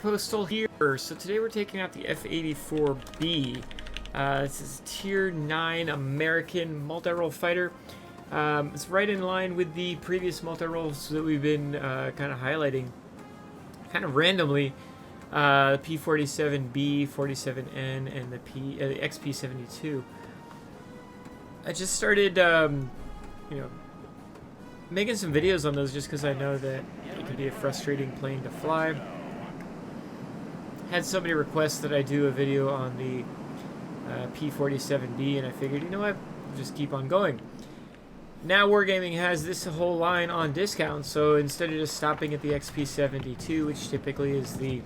Postal here. So today we're taking out the F-84B. This is Tier 9 American multi-role fighter. It's right in line with the previous multi-roles that we've been kind of highlighting, kind of randomly. The P-47B, 47N, and the XP-72. I just started, making some videos on those just because I know that it can be a frustrating plane to fly. Had somebody request that I do a video on the P-47B, and I figured, you know what, just keep on going. Now Wargaming has this whole line on discount, so instead of just stopping at the XP-72, which typically is the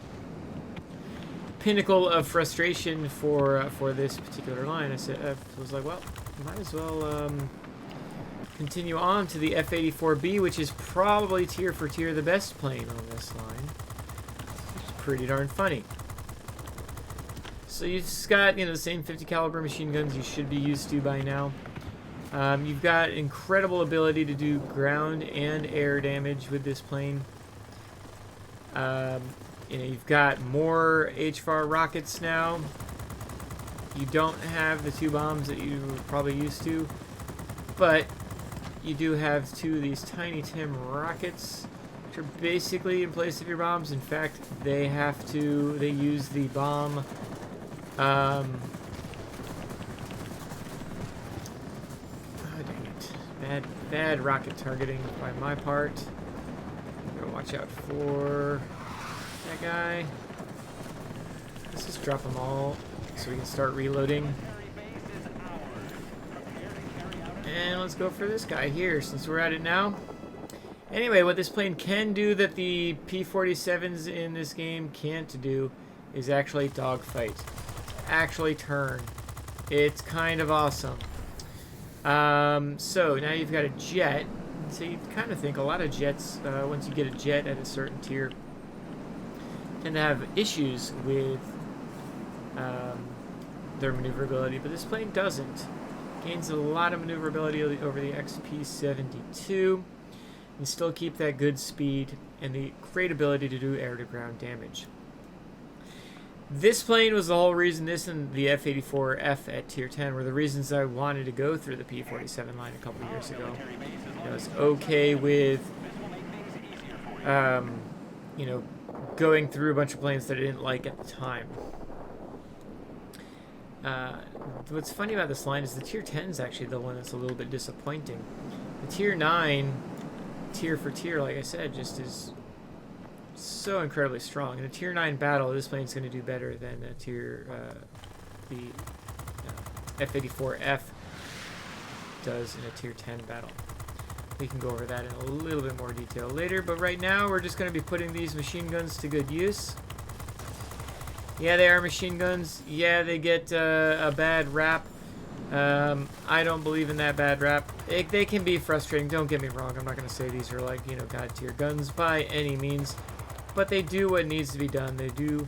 pinnacle of frustration for this particular line, I was like, well, might as well continue on to the F-84B, which is probably tier for tier the best plane on this line. Which is pretty darn funny. So you've just got, the same 50 caliber machine guns you should be used to by now. You've got incredible ability to do ground and air damage with this plane. You've got more HFAR rockets now. You don't have the two bombs that you were probably used to, but you do have two of these Tiny Tim rockets, which are basically in place of your bombs. In fact, they use the bomb. Oh, dang it. Bad rocket targeting by my part. Gotta watch out for that guy. Let's just drop them all so we can start reloading. And let's go for this guy here since we're at it now. Anyway, what this plane can do that the P-47s in this game can't do is actually dogfight. Actually turn. It's kind of awesome. So now you've got a jet. So you kind of think a lot of jets, once you get a jet at a certain tier, tend to have issues with their maneuverability, but this plane doesn't. Gains a lot of maneuverability over the XP-72 and still keep that good speed and the great ability to do air-to-ground damage. This plane was the whole reason, this and the F-84F at Tier 10 were the reasons I wanted to go through the P-47 line a couple years ago. I was okay with, going through a bunch of planes that I didn't like at the time. What's funny about this line is the Tier 10 is actually the one that's a little bit disappointing. The Tier 9, tier for tier, like I said, just is so incredibly strong. In a Tier 9 battle, this plane's going to do better than a the F-84F does in a Tier 10 battle. We can go over that in a little bit more detail later, but right now we're just going to be putting these machine guns to good use. Yeah, they are machine guns. Yeah, they get a bad rap. I don't believe in that bad rap. They can be frustrating, don't get me wrong. I'm not going to say these are like, god tier guns by any means. But they do what needs to be done. They do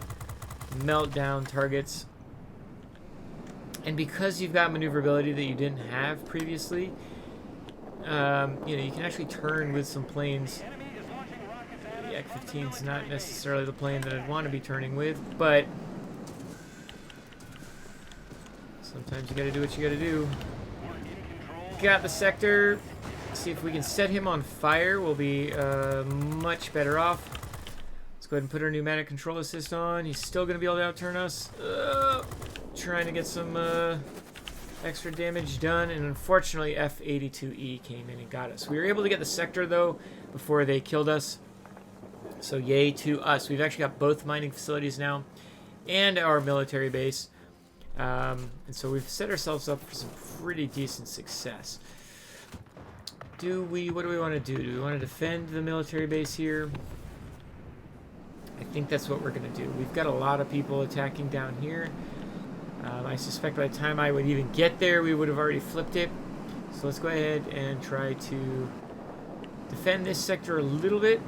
melt down targets. And because you've got maneuverability that you didn't have previously, you can actually turn with some planes. The X-15 is not necessarily the plane that I'd want to be turning with, but sometimes you gotta do what you gotta do. Got the sector. See if we can set him on fire. We'll be much better off. Let's go ahead and put our pneumatic control assist on. He's still gonna be able to outturn us. Trying to get some extra damage done, and unfortunately F-82E came in and got us. We were able to get the sector though before they killed us. So yay to us. We've actually got both mining facilities now and our military base. And so we've set ourselves up for some pretty decent success. What do we want to do? Do we want to defend the military base here? I think that's what we're going to do. We've got a lot of people attacking down here. I suspect by the time I would even get there, we would have already flipped it. So let's go ahead and try to defend this sector a little bit.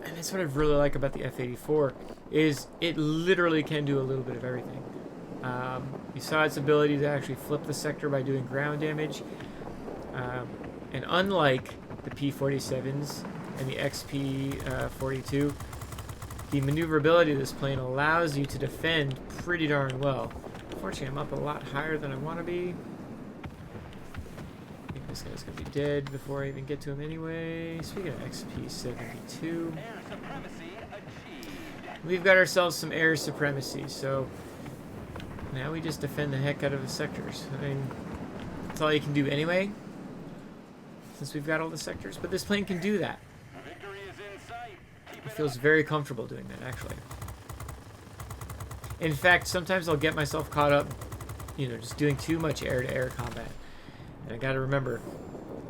And that's what I really like about the F-84, is it literally can do a little bit of everything. You saw its ability to actually flip the sector by doing ground damage. And unlike the P-47s, and the XP-42. The maneuverability of this plane allows you to defend pretty darn well. Unfortunately, I'm up a lot higher than I want to be. I think this guy's going to be dead before I even get to him anyway. Speaking of XP-72, we've got ourselves some air supremacy, so now we just defend the heck out of the sectors. I mean, that's all you can do anyway, since we've got all the sectors, but this plane can do that. It feels very comfortable doing that, actually. In fact, sometimes I'll get myself caught up, you know, just doing too much air-to-air combat. And I gotta remember,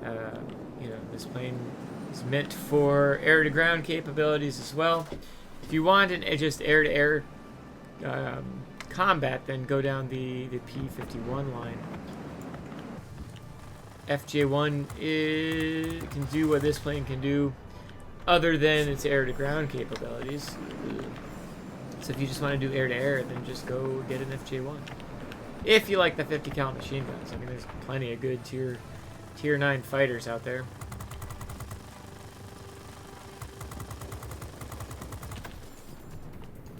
you know, this plane is meant for air-to-ground capabilities as well. If you want just air-to-air combat, then go down the P-51 line. FJ-1 can do what this plane can do, other than its air-to-ground capabilities. So if you just want to do air-to-air, then just go get an FJ-1. If you like the 50 cal machine guns. I mean, there's plenty of good tier 9 fighters out there.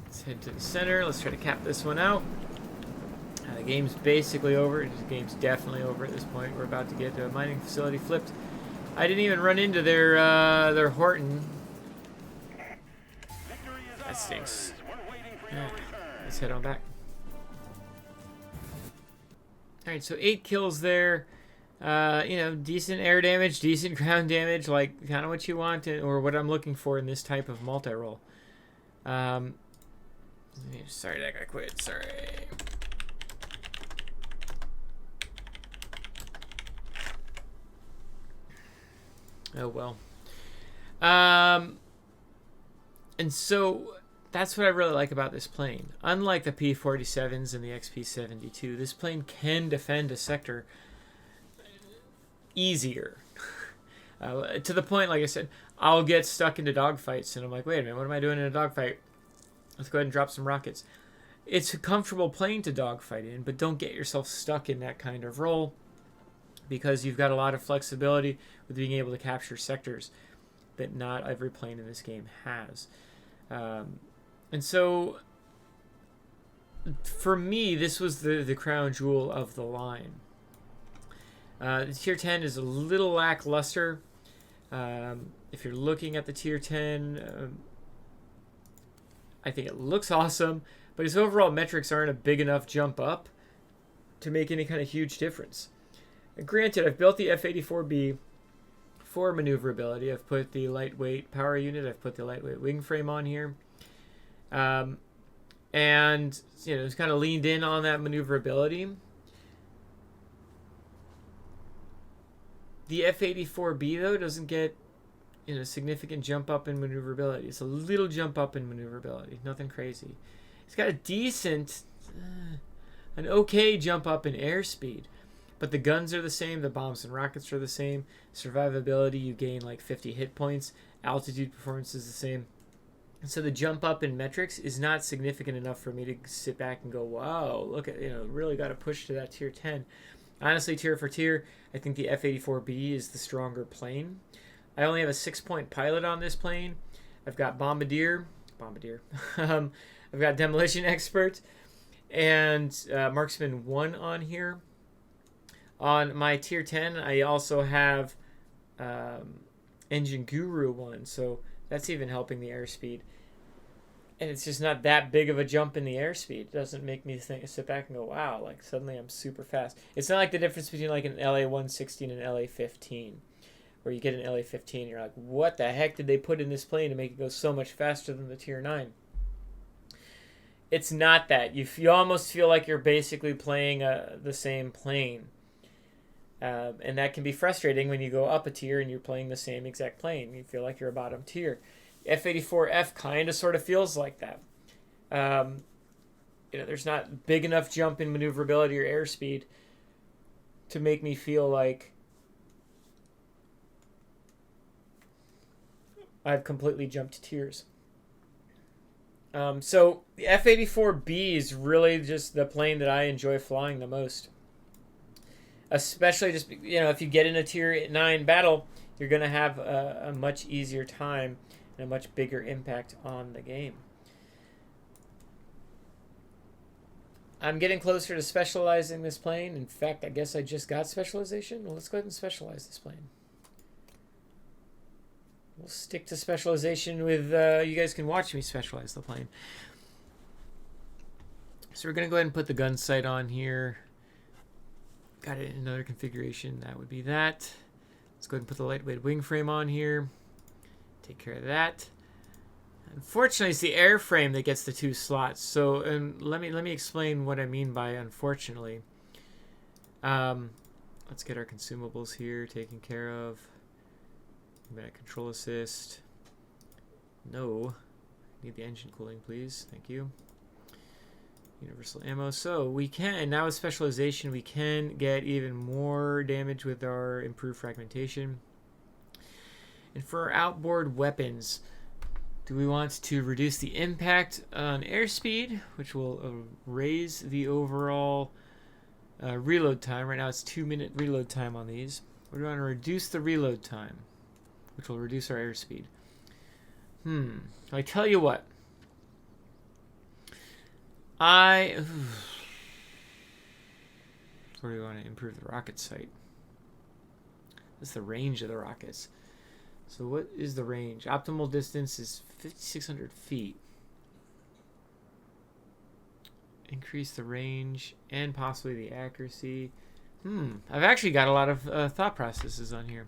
Let's head to the center. Let's try to cap this one out. The game's basically over. The game's definitely over at this point. We're about to get a mining facility flipped. I didn't even run into their Horton. That stinks. Let's head on back. Alright, so 8 kills there. You know, decent air damage, decent ground damage, like kind of what you want, or what I'm looking for in this type of multi-role. Sorry, that guy quit. Sorry. Oh well. And so that's what I really like about this plane. Unlike the P-47s and the XP-72, this plane can defend a sector easier. To the point, like I said, I'll get stuck into dogfights, and I'm like, wait a minute, what am I doing in a dogfight? Let's go ahead and drop some rockets. It's a comfortable plane to dogfight in, but don't get yourself stuck in that kind of role, because you've got a lot of flexibility with being able to capture sectors that not every plane in this game has. And so, for me, this was the crown jewel of the line. The Tier 10 is a little lackluster. If you're looking at the Tier 10, I think it looks awesome, but its overall metrics aren't a big enough jump up to make any kind of huge difference. And granted, I've built the F-84B for maneuverability. I've put the lightweight power unit, I've put the lightweight wing frame on here. And, you know, it's kind of leaned in on that maneuverability. The F-84B, though, doesn't get, you know, a significant jump up in maneuverability. It's a little jump up in maneuverability, nothing crazy. It's got a decent, an okay jump up in airspeed. But the guns are the same, the bombs and rockets are the same. Survivability, you gain like 50 hit points. Altitude performance is the same. And so the jump up in metrics is not significant enough for me to sit back and go, wow, look at, you know, really got to push to that Tier 10. Honestly, tier for tier, I think the F-84B is the stronger plane. I only have a 6-point pilot on this plane. I've got Bombardier. I've got Demolition Expert and Marksman 1 on here. On my Tier 10, I also have Engine Guru 1, so that's even helping the airspeed. And it's just not that big of a jump in the airspeed. It doesn't make me sit back and go, wow, like suddenly I'm super fast. It's not like the difference between like an LA-116 and an LA-15, where you get an LA-15 and you're like, what the heck did they put in this plane to make it go so much faster than the Tier 9? It's not that. You almost feel like you're basically playing the same plane. And that can be frustrating when you go up a tier and you're playing the same exact plane. You feel like you're a bottom tier. F-84F kind of sort of feels like that. You know, there's not big enough jump in maneuverability or airspeed to make me feel like I've completely jumped tiers. So the F-84B is really just the plane that I enjoy flying the most. Especially just, you know, if you get in a Tier 9 battle, you're going to have a much easier time and a much bigger impact on the game. I'm getting closer to specializing this plane. In fact, I guess I just got specialization. Well, let's go ahead and specialize this plane. We'll stick to specialization with, you guys can watch me specialize the plane. So we're going to go ahead and put the gun sight on here. Got it in another configuration. That would be that. Let's go ahead and put the lightweight wing frame on here. Take care of that. Unfortunately, it's the airframe that gets the 2 slots. So, let me explain what I mean by unfortunately. Let's get our consumables here taken care of. Control assist. No. Need the engine cooling, please. Thank you. Universal ammo. So we can, now with specialization, we can get even more damage with our improved fragmentation. And for our outboard weapons, do we want to reduce the impact on airspeed, which will raise the overall reload time? Right now it's 2-minute reload time on these. Or do we want to reduce the reload time, which will reduce our airspeed? I tell you what. Where do we want to improve the rocket sight? What's the range of the rockets? So what is the range? Optimal distance is 5,600 feet. Increase the range and possibly the accuracy. I've actually got a lot of thought processes on here.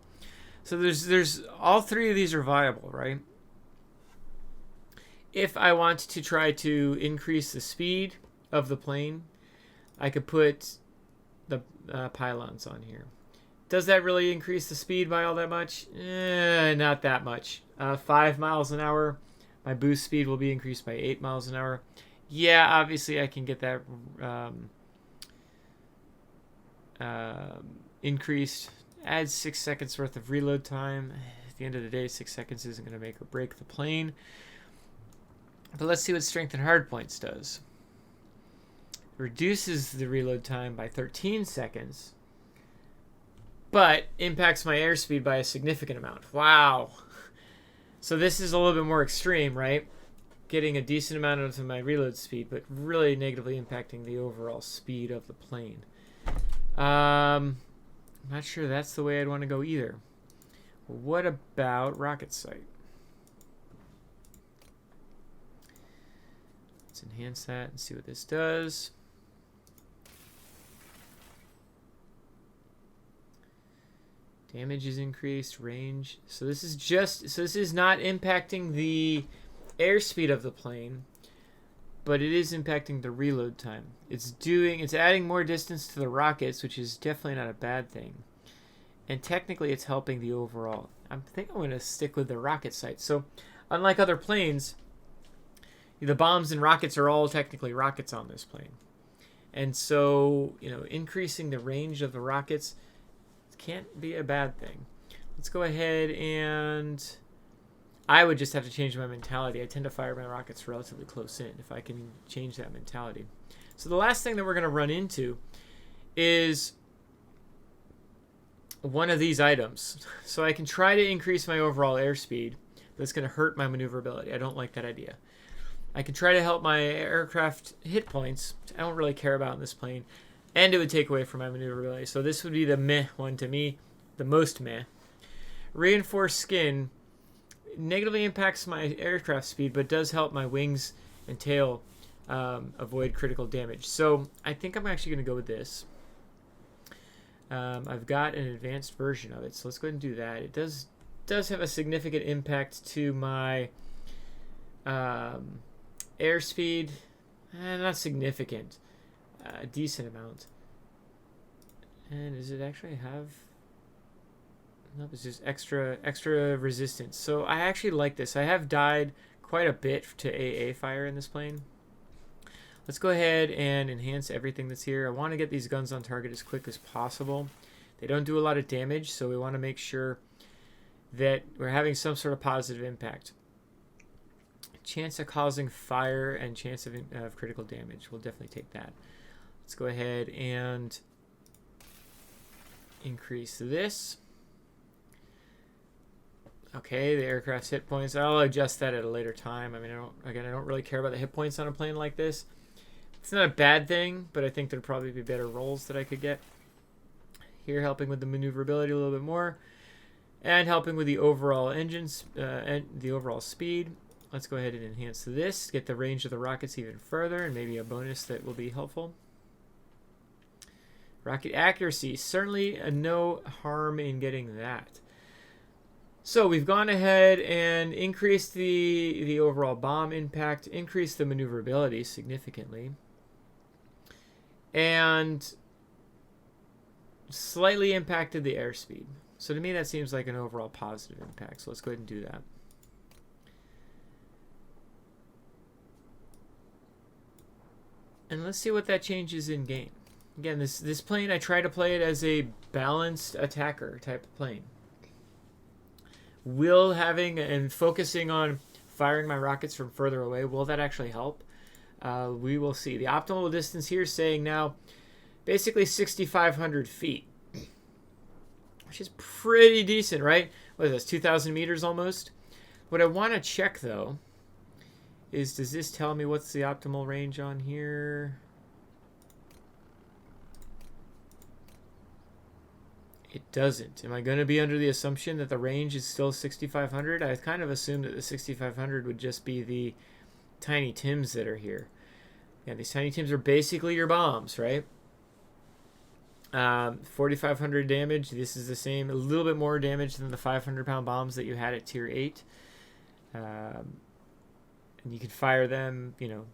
So there's all 3 of these are viable, right? If I want to try to increase the speed of the plane, I could put the pylons on here. Does that really increase the speed by all that much? Not that much. 5 miles an hour. My boost speed will be increased by 8 miles an hour. Yeah, obviously I can get that increased. Add 6 seconds worth of reload time. At the end of the day, 6 seconds isn't going to make or break the plane. But let's see what strength and hardpoints does. Reduces the reload time by 13 seconds, but impacts my airspeed by a significant amount. Wow. So this is a little bit more extreme, right? Getting a decent amount of my reload speed, but really negatively impacting the overall speed of the plane. I'm not sure that's the way I'd want to go either. What about rocket sight? Let's enhance that and see what this does. Damage is increased, range. So this is not impacting the airspeed of the plane, but it is impacting the reload time. It's adding more distance to the rockets, which is definitely not a bad thing. And technically it's helping the overall. I think I'm going to stick with the rocket sight. So unlike other planes, the bombs and rockets are all technically rockets on this plane. And so, increasing the range of the rockets can't be a bad thing. Let's go ahead and I would just have to change my mentality. I tend to fire my rockets relatively close in if I can change that mentality. So the last thing that we're going to run into is one of these items. So I can try to increase my overall airspeed. That's going to hurt my maneuverability. I don't like that idea. I can try to help my aircraft hit points, which I don't really care about in this plane, and it would take away from my maneuverability. So this would be the meh one to me, the most meh. Reinforced skin negatively impacts my aircraft speed, but does help my wings and tail avoid critical damage. So I think I'm actually going to go with this. I've got an advanced version of it, so let's go ahead and do that. It does have a significant impact to my airspeed. Not significant. A decent amount. And does it actually have... Nope, it's just extra resistance. So I actually like this. I have died quite a bit to AA fire in this plane. Let's go ahead and enhance everything that's here. I want to get these guns on target as quick as possible. They don't do a lot of damage, so we want to make sure that we're having some sort of positive impact. Chance of causing fire and chance of critical damage. We'll definitely take that. Let's go ahead and increase this. Okay, the aircraft's hit points. I'll adjust that at a later time. I mean, I don't really care about the hit points on a plane like this. It's not a bad thing, but I think there'd probably be better rolls that I could get. Here, helping with the maneuverability a little bit more, and helping with the overall engines and the overall speed. Let's go ahead and enhance this, get the range of the rockets even further, and maybe a bonus that will be helpful. Rocket accuracy, certainly no harm in getting that. So we've gone ahead and increased the overall bomb impact, increased the maneuverability significantly, and slightly impacted the airspeed. So to me that seems like an overall positive impact. So let's go ahead and do that. And let's see what that changes in game. Again, this plane, I try to play it as a balanced attacker type of plane. Will having and focusing on firing my rockets from further away, will that actually help? We will see. The optimal distance here is saying now basically 6,500 feet, which is pretty decent, right? What is this, 2,000 meters almost? What I want to check, though, is does this tell me what's the optimal range on here? It doesn't. Am I going to be under the assumption that the range is still 6,500? I kind of assumed that the 6,500 would just be the Tiny Tims that are here. Yeah, these Tiny Tims are basically your bombs, right? 4,500 damage. This is the same, a little bit more damage than the 500-pound bombs that you had at Tier 8. And you can fire them, you know,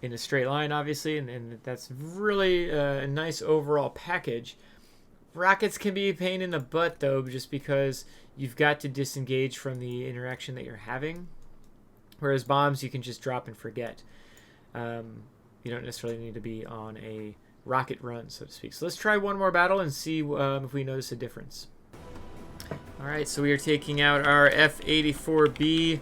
in a straight line, obviously, and that's really a nice overall package. Rockets can be a pain in the butt, though, just because you've got to disengage from the interaction that you're having. Whereas bombs, you can just drop and forget. You don't necessarily need to be on a rocket run, so to speak. So let's try one more battle and see if we notice a difference. All right, so we are taking out our F-84B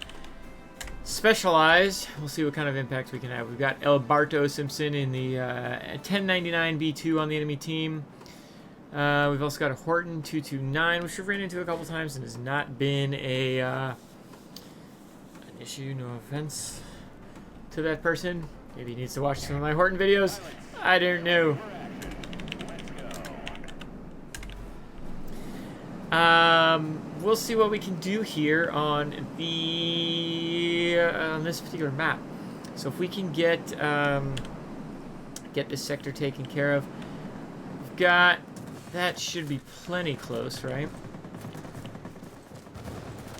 Specialized. We'll see what kind of impact we can have. We've got El Barto Simpson in the 1099 B2 on the enemy team. We've also got a Horton 229, which we've ran into a couple times and has not been an issue. No offense to that person. Maybe he needs to watch some of my Horton videos. I don't know. We'll see what we can do here on this particular map. So if we can get this sector taken care of, we've got. That should be plenty close, right?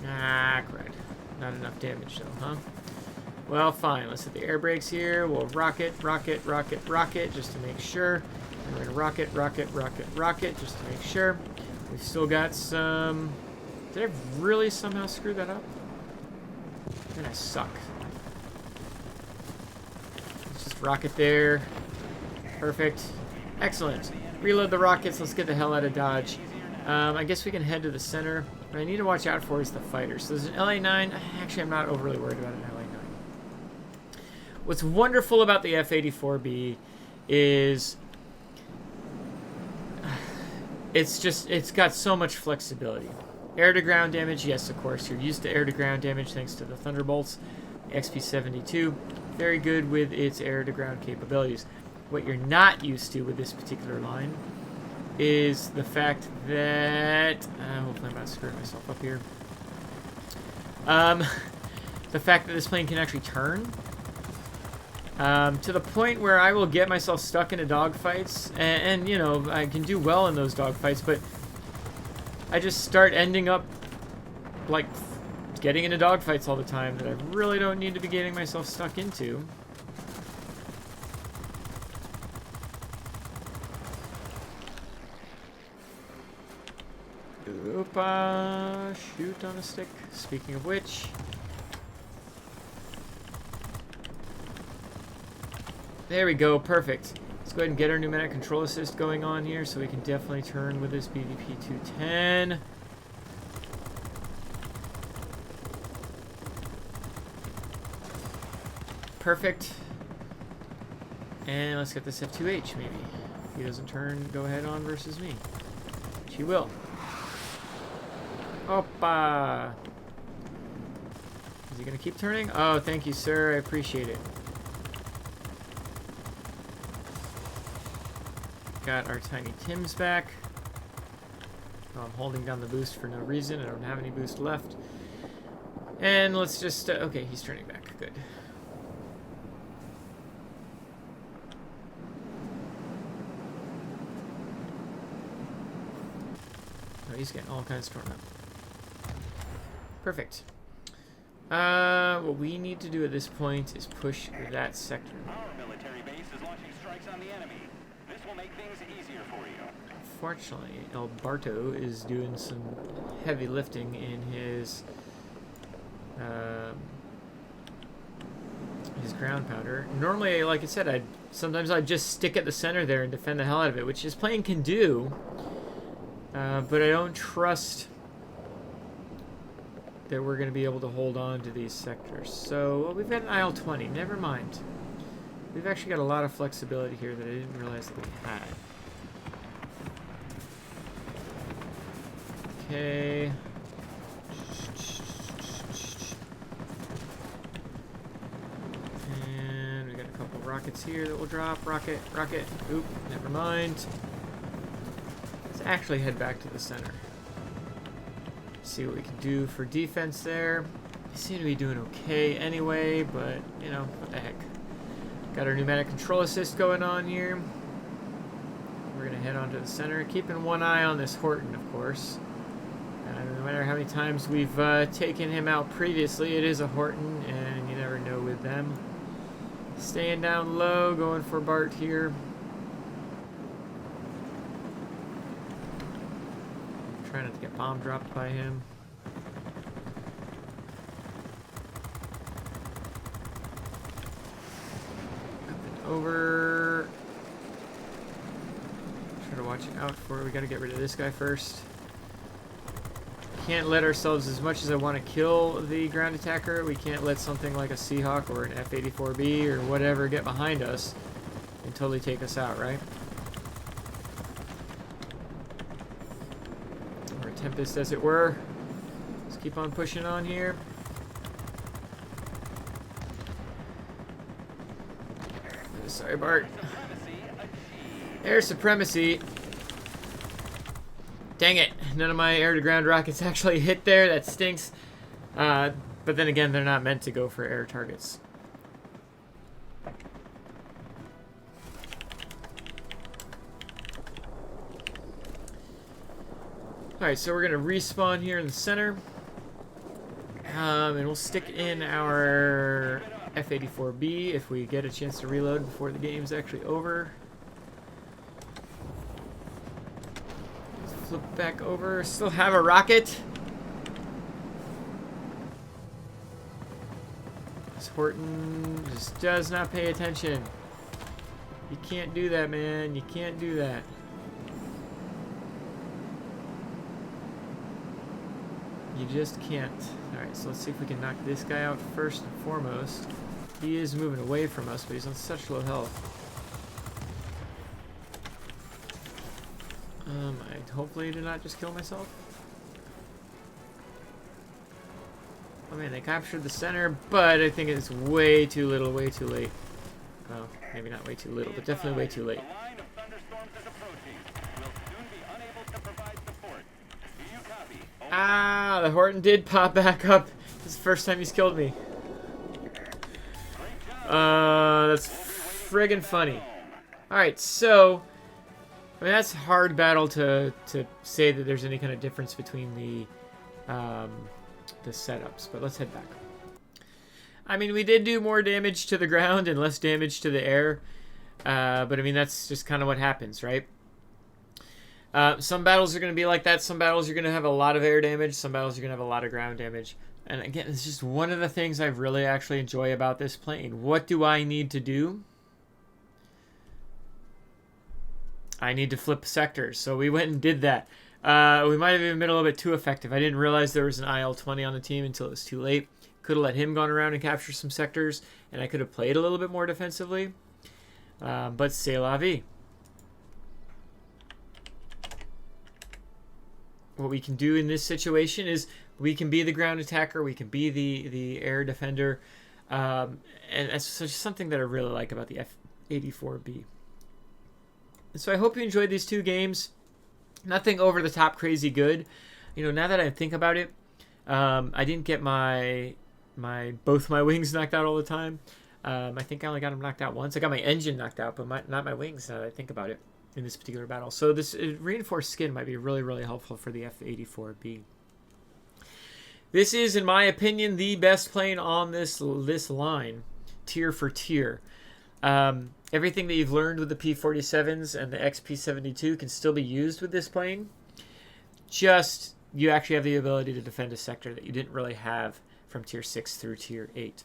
Ah, crud. Not enough damage, though, huh? Well, fine. Let's hit the air brakes here. We'll rocket, rocket, rocket, rocket, just to make sure. And we're going to rocket, rocket, rocket, rocket, just to make sure. We've still got some... Did I really somehow screw that up? Man, I suck. Let's just rocket there. Perfect. Excellent. Reload the rockets. Let's get the hell out of Dodge. I guess we can head to the center. What I need to watch out for is the fighter. So there's an LA-9. Actually, I'm not overly worried about an LA-9. What's wonderful about the F-84B is it's got so much flexibility. Air-to-ground damage, yes, of course. You're used to air-to-ground damage thanks to the Thunderbolts. XP-72, very good with its air-to-ground capabilities. What you're not used to with this particular line is the fact that... hopefully I'm not screwing myself up here. The fact that this plane can actually turn. To the point where I will get myself stuck into dogfights. And, you know, I can do well in those dogfights, but I just start ending up, like, getting into dogfights all the time that I really don't need to be getting myself stuck into. Oopa, shoot on a stick. Speaking of which, there we go, perfect. Let's go ahead and get our pneumatic control assist going on here so we can definitely turn with this BVP 210. Perfect. And let's get this F2H maybe. If he doesn't turn, go ahead on versus me. Which he will. Opa! Is he going to keep turning? Oh, thank you, sir. I appreciate it. Got our Tiny Tims back. Oh, I'm holding down the boost for no reason. I don't have any boost left. And let's just... okay, he's turning back. Good. Oh, he's getting all kinds torn up. Perfect. What we need to do at this point is push that sector. Our military base is launching strikes on the enemy. This will make things easier for you. Fortunately, Alberto is doing some heavy lifting in his ground powder. Normally, like I said, sometimes I'd just stick at the center there and defend the hell out of it, which this plane can do. But I don't trust that we're going to be able to hold on to these sectors. So, well, we've got an IL-20. Never mind. We've actually got a lot of flexibility here that I didn't realize that we had. Okay. And we got a couple rockets here that will drop. Rocket, rocket. Oop, never mind. Let's actually head back to the center. See what we can do for defense there. They seem to be doing okay anyway, but, you know, what the heck. Got our pneumatic control assist going on here. We're going to head on to the center, keeping one eye on this Horton, of course. No matter how many times we've taken him out previously, it is a Horton, and you never know with them. Staying down low, going for Bart here. Trying not to get bomb dropped by him. Up and over. Try to watch out for it. We got to get rid of this guy first. Can't let ourselves, as much as I want to kill the ground attacker, we can't let something like a Seahawk or an F-84B or whatever get behind us and totally take us out, right? Or a Tempest, as it were. Let's keep on pushing on here. Sorry, Bart. Air supremacy. Dang it, none of my air-to-ground rockets actually hit there. That stinks. But then again, they're not meant to go for air targets. Alright, so we're going to respawn here in the center. And we'll stick in our F-84B if we get a chance to reload before the game's actually over. Flip back over. Still have a rocket. This Horton just does not pay attention. You can't do that, man. You can't do that. You just can't. Alright, so let's see if we can knock this guy out first and foremost. He is moving away from us, but he's on such low health. I hopefully did not just kill myself. Oh man, they captured the center, but I think it's way too little, way too late. Well, maybe not way too little, but definitely way too late. Ah, the Horton did pop back up. This is the first time he's killed me. That's friggin' funny. Alright, so... I mean, that's a hard battle to say that there's any kind of difference between the setups, but let's head back. I mean, we did do more damage to the ground and less damage to the air, but I mean, that's just kind of what happens, right? Some battles are going to be like that. Some battles you're going to have a lot of air damage. Some battles you're going to have a lot of ground damage. And again, it's just one of the things I really actually enjoy about this plane. What do I need to do? I need to flip sectors, so we went and did that. We might have even been a little bit too effective. I didn't realize there was an IL-20 on the team until it was too late. Could have let him gone around and capture some sectors, and I could have played a little bit more defensively. But c'est la vie. what we can do in this situation is we can be the ground attacker, we can be the air defender, and that's just something that I really like about the F-84B. And so I hope you enjoyed these 2 games. Nothing over the top crazy good. You know, now that I think about it, I didn't get both my wings knocked out all the time. I think I only got them knocked out once. I got my engine knocked out, but not my wings, now that I think about it, in this particular battle. So this reinforced skin might be really, really helpful for the F-84B. This is, in my opinion, the best plane on this line, tier for tier. Everything that you've learned with the P-47s and the XP-72 can still be used with this plane. Just, you actually have the ability to defend a sector that you didn't really have from tier 6 through tier 8.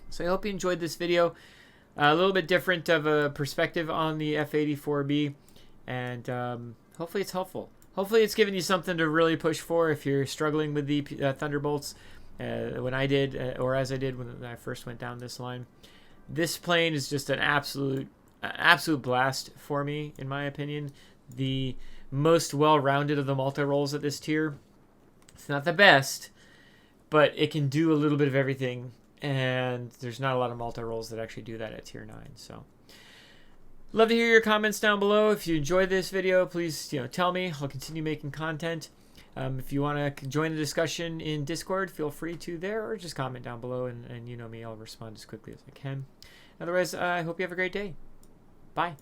So I hope you enjoyed this video. A little bit different of a perspective on the F-84B, and hopefully it's helpful. Hopefully it's given you something to really push for if you're struggling with the Thunderbolts, when I did, or as I did when I first went down this line. This plane is just an absolute blast for me, in my opinion. The most well-rounded of the multi-rolls at this tier. It's not the best, but it can do a little bit of everything, and there's not a lot of multi-rolls that actually do that at tier 9. So, love to hear your comments down below. If you enjoyed this video, please tell me. I'll continue making content. If you want to join the discussion in Discord, feel free to there, or just comment down below, and you know me, I'll respond as quickly as I can. Otherwise, I hope you have a great day. Bye.